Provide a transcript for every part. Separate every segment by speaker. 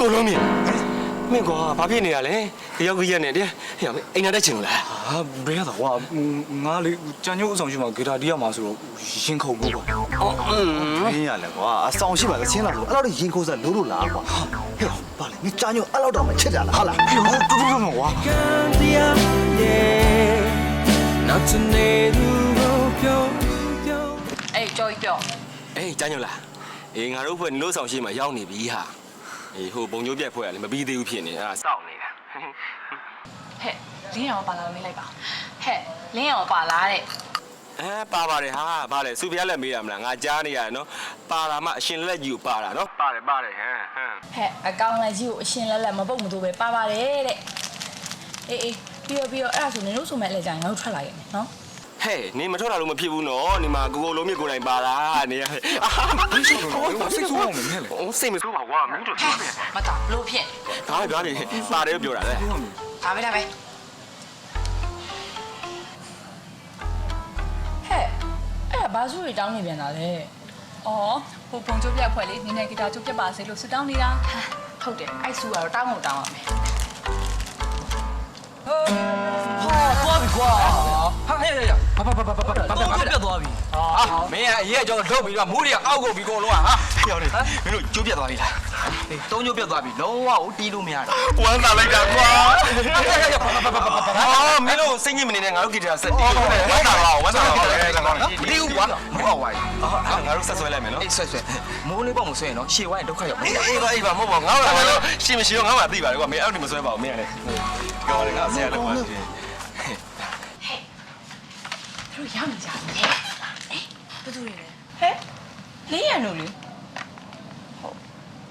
Speaker 1: ကိုလုံးမြင့်မင်းကွာဘာဖြစ်နေရလဲတယောက်ကြီးရက်နေတယ်ဟဲ့အိမ်နာတက်ချင်လို့လား
Speaker 2: ဟာဘယ်ရတော့ကွာငါလေကြံညို့အဆောင်ရှိမှာဂီတာတီးရမှာဆိုတော့ရင်ခုန်ဘူးကွာ
Speaker 1: အော်
Speaker 3: မင်းရလဲကွာအဆောင်ရှိပါကချင်းလာလို့အဲ့လိုရင်ခိုးစားလို့လို့လားကွာဟဲ့ဘာလဲမင်းကြာညို့အဲ့လောက်တော့မချစ်ကြလားဟာလား
Speaker 2: တူတူမကွာ
Speaker 4: အေးကြော်ကြီးပြော
Speaker 1: အေးကြားညို့လားအေးငါတို့ဖွဲ့နိုးဆောင်ရှိမှရောက်နေပြီဟာအေးဟိုပုံကျိုးပြက်ဖွဲ့ရလေမပြီးသေးဘူးဖြစ်နေအဲ့ဒါစောင့်နေတာ
Speaker 4: ဟဲ့လင်းရောပါလာမေးလိုက်ပါဟဲ့လင်းရောပါလာတဲ့
Speaker 1: ပါပါတယ်ဟာဘာလဲစုဖျားလက်မေးရမလားငါကြားနေရတယ်နော်ပါလာမှအရှင်လက်ကြီးကိုပါတာနော်ပါတယ်ဟမ်
Speaker 4: ဟဲ့အကောင်လက်ကြီးကိုအရှင်လက်လက်မပုတ်မတူပဲပါပါတယ်တဲ့အေးပြီးတော့အဲ့ဒါဆိုနင်တို့ဆိုမဲ့လက်ကြရင်ငါတို့ထွက်လာခဲ့မယ်နော်
Speaker 1: ဟဲ့နေမထွက်လာလို့မဖြစ်ဘူးနော်ဒီမှာကိုလုံးမြင့်ကိုယ်တိုင်ပါလာနေရဟဲ့
Speaker 2: စိတ်ဆိုးအောင်မင်းလေ
Speaker 1: စိတ်မဆိုးပါကွာမင်းတို့
Speaker 4: ဟဲ့မတာဘလို့ဖြစ်
Speaker 1: ဒါပဲပါတယ်ပါတယ်ပြောတာလေ
Speaker 4: ဒါပဲဟဲ့အဲ့ဒါဘာဆိုရီတောင်းနေပြန်တာလဲအော်ဟိုပုံကျိုးပြက်ဖွဲ့လေးနင်းနေဂီတာကျိုးပြက်ပါစေလို့စစ်တောင်းနေတာဟုတ်တယ်အဲ့ဆူကတော့တောင်းအောင်တောင်းရမယ်
Speaker 5: သွားပြီကွာဟာဟဲ့ဟဲ့ဘာပြတ်သွားပြီဟာမင်းကအရေးအကြောင်းလုပ်ပြီးတော့မူးတွေကအောက်ကုန်ပြီးကုန်လုံးကဟာ
Speaker 1: ပြောတယ်မင်းတို့ကျိုးပြတ်သွားပြီလား
Speaker 5: တုံးညို့ပြတ်သွားပြီလုံးဝကိုတီးလို့မရဘူး
Speaker 1: ဝမ်းသာလိုက်တာကွာအော်မင်းတို့စိတ်ညစ်မနေနဲ့ငါတို့ဂီတာဆက်တီးဝမ်းသာပါဝမ်းသာပါ
Speaker 5: မတီးဘူးကွာမဟုတ်ပါဘူး
Speaker 1: ငါတို့ဆက်ဆွဲလိုက်မယ်နော်
Speaker 5: အေးဆွဲမိုးလေးပေါ့မဆွဲနော်ရှေ့ဝိုင်းဒုက္ခရောက်
Speaker 1: အေးပါမဟုတ်ပါငါတို့ရှင်းမရှိတော့ငါမှသိပါတယ်ကွာမင်းအဲ့လိုမဆွဲပါဘူးမင်းကလည်းပြောတယ်ငါဆရာလည်းကွာ
Speaker 4: သူတို့ရမ်းကြတယ်အေးဘယ်သူတွေလဲဟဲ့လင်းရံတို့လေ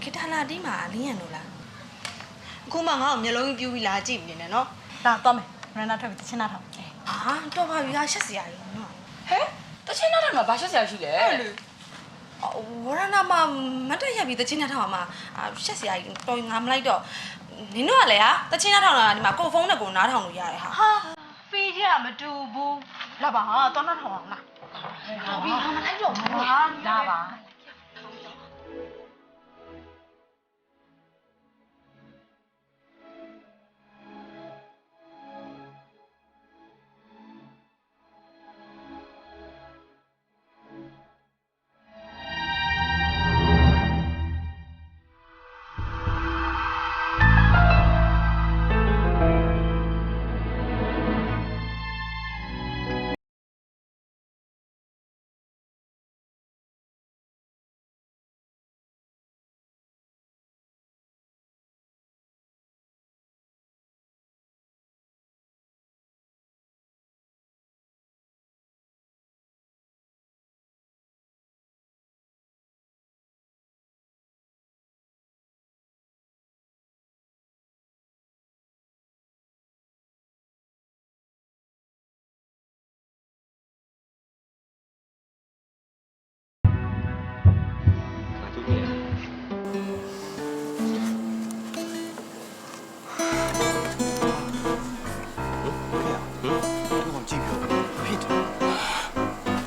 Speaker 6: ခေတ္တလာတီးမှာလင်းရံလို့လားအခုမှငါ့ကိုမျက်လုံးပြူးပြီးလာကြည့်နေတယ်နော်
Speaker 4: လာတော့မယ်ရန်နာထွက်ပြီးတချင်းနာထောင်ဟဲ့
Speaker 6: အာတော့ပါပြီလားရှက်စရာကြီးနော်
Speaker 4: တချင်းနာထောင်မှာဘာရှက်စရာရှိလဲ
Speaker 6: အဲ့လေဝရဏမှာမတ်တက်ရက်ပြီးတချင်းနဲ့ထောင်မှာရှက်စရာကြီးတော်ငါမလိုက်တော့နင်တို့ကလည်းဟာတချင်းနဲ့ထောင်လာဒီမှာကိုဖုန်းနဲ့ကိုနားထောင်လို့ရတယ်ဟာဖီးချမတူဘူးလာပါဟာတော့နားထောင်အောင်လားဟာပြီးဟာမလိုက်တော့ဘူးဟာ
Speaker 4: လာပါ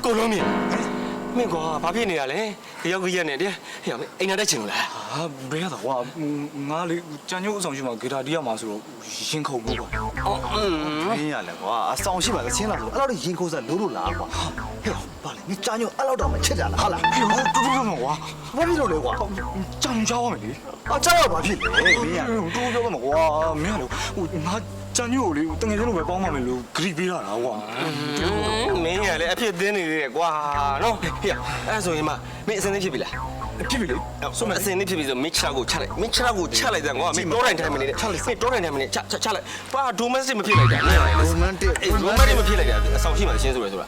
Speaker 4: ကိုလုံးမြင့်မင်းကွာဘာဖြစ်နေရလဲတယောက်ကြီးရက်နေတယ်ဟဲ့အိမ်နာတက်ချင်လို့လား
Speaker 2: ဟာဘယ်ရတော့ကွာငါလေကြံညို့အဆောင်ရှိမှာဂီတာတီးရမှာဆိုတော့ရင်ခုန်ဘူးကွာ
Speaker 1: အော်
Speaker 3: မင်းရလဲကွာအဆောင်ရှိပါကချင်းလာလို့အဲ့လိုရင်ခိုးစားလို့လို့လားကွာဟဲ့ဘာလဲမင်းကြာညို့အဲ့လောက်တော့မချစ်ကြလားဟာလား
Speaker 2: တူတူမကွာ
Speaker 3: ဘာဖြစ်လို့လဲကွာ
Speaker 2: ကြံကြောင်းရမယ်လေ
Speaker 3: ကြောက်ရပါဖြစ်လေမင်းရ
Speaker 2: တူတူမကွာမင်းကလေဟိုငါကြံညို့လေတငယ်ချင်းလိုပဲပေါင်းပါမယ်လို့ဂရီပေးရတာကွာ
Speaker 1: မင်းရလေအဖြစ်တင်းနေသေးတယ်ကွာနော်ဟဲ့အဲ့ဆိုရင်မမင်းအစင်းသိဖြစ်ပြီလား
Speaker 2: ဖြစ်ပြီလေ
Speaker 1: ဆိုမအစင်းသိဖြစ်ပြီဆိုမင်းချကိုချလိုက်မင်းချကိုချလိုက်တယ်ကွာမင်းတိုးတိုင်းတိုင်းမနေနဲ့ချလိုက်မင်းတိုးတိုင်းတိုင်းမနေချလိုက်ဘာဒိုမက်စစ်မဖြစ်လိုက်တာမင်း
Speaker 3: ရိုမန်တစ်
Speaker 1: အေးဒိုမက်စစ်မဖြစ်လိုက်တာအဆောင်ရှိမှရှင်းဆိုရဆိုတာ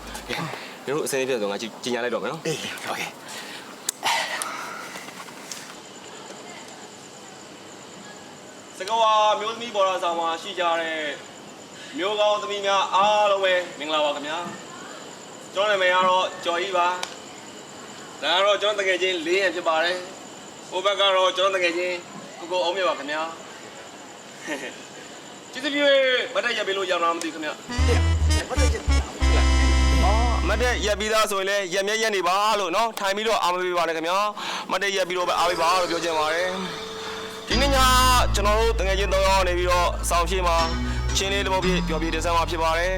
Speaker 1: တို့အစင်းသိဖြစ်ဆိုငါကြီးညာလိုက်တော့မယ်နော်အေးโอเคစကောမျိုးသမီးပေါ်လာဆောင်မှာရှိကြတဲ့မျိုးကောင်းသမီးများအားလုံးပဲမင်္ဂလာပါခင်ဗျာကျွန်တော်နာမည်ကတော့ကျော်ကြီးပါဒါကတော့ကျွန်တော်တကယ်ချင်း၄ရဖြစ်ပါတယ်ဟိုဘက်ကတော့ကျွန်တော်တကယ်ချင်းကိုအောင်မြတ်ပါခင်ဗျာကျေးဇူးပြုမတ်တက်ရက်ပေးလို့ရအောင်မသိခင်ဗျာမတ်တက်ရက်မတ်တက်ရက်ပြီးသားဆိုရင်လည်းရက်မြက်ရက်နေပါလို့နော်ထိုင်ပြီးတော့အားမပေးပါနဲ့ခင်ဗျာမတ်တက်ရက်ပြီးတော့ပဲအားပေးပါလို့ပြောချင်ပါတယ်ဒီနေ့ည ကျွန်တော်တို့တကယ်ချင်း3ယောက်နေပြီးတော့ဆောင်းရှိမှာချင်းလေးတစ်ပုတ်ပြပျော်ပြတင်ဆက်မှာဖြစ်ပါတယ်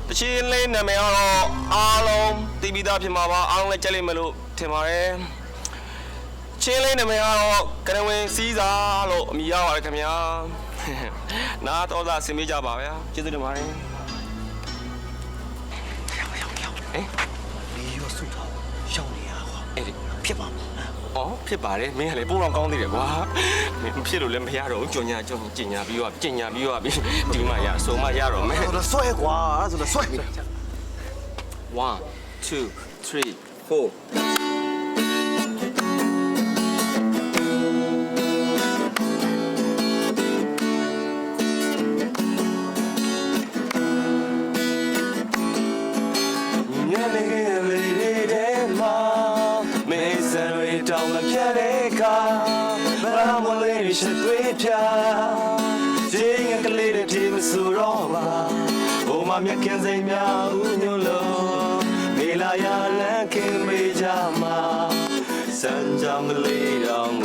Speaker 1: တချင်းလေးနာမည်ကတော့အားလုံးတီးပြီးသားဖြစ်မှာပါအားလုံးလည်းကြက်လိမ့်မယ်လို့ထင်ပါတယ်ချင်းလေးနာမည်ကတော့ကရဝင်စီးစာလို့အမည်ရပါတယ်ခင်ဗျာနားတော်သားဆင်ပေးကြပါဗျာကျေးဇူးတင်ပါတယ်
Speaker 3: ဒီရောစုတော့ရှောင်းနေရကွာ
Speaker 1: အဲ့ဒီ
Speaker 3: ဖြစ်ပါမလား
Speaker 1: อ๋อဖြစ်ပါတယ်မင်းကလည်းပိုးတော့ကောင်းသေးတယ်ကွာမင်းဖြစ်လို့လည်းမရတော့ဘူးကြော်ညာကြော်ကျင်ညာပြီးတော့ကျင်ညာပြီးတော့ဒီမှာရဆိုမှရတော့မယ်
Speaker 3: ဆိုတော့ဆွဲကွာဆိုတော့ဆွဲ
Speaker 1: 1 2 3 4ညနေလေးတဲ့မှာမေးစရွေတောင်းလာပြတဲ့ကဘာမလေးရှိတွေ့ပြစင်းကလေးတဲ့ဒီမဆိုတော့ပါဘုံမမြကင်းစိမ်များဦးညလို့မေလာရလန်းခင်မေးကြမှာစံကြောင်ကလေးတောင်း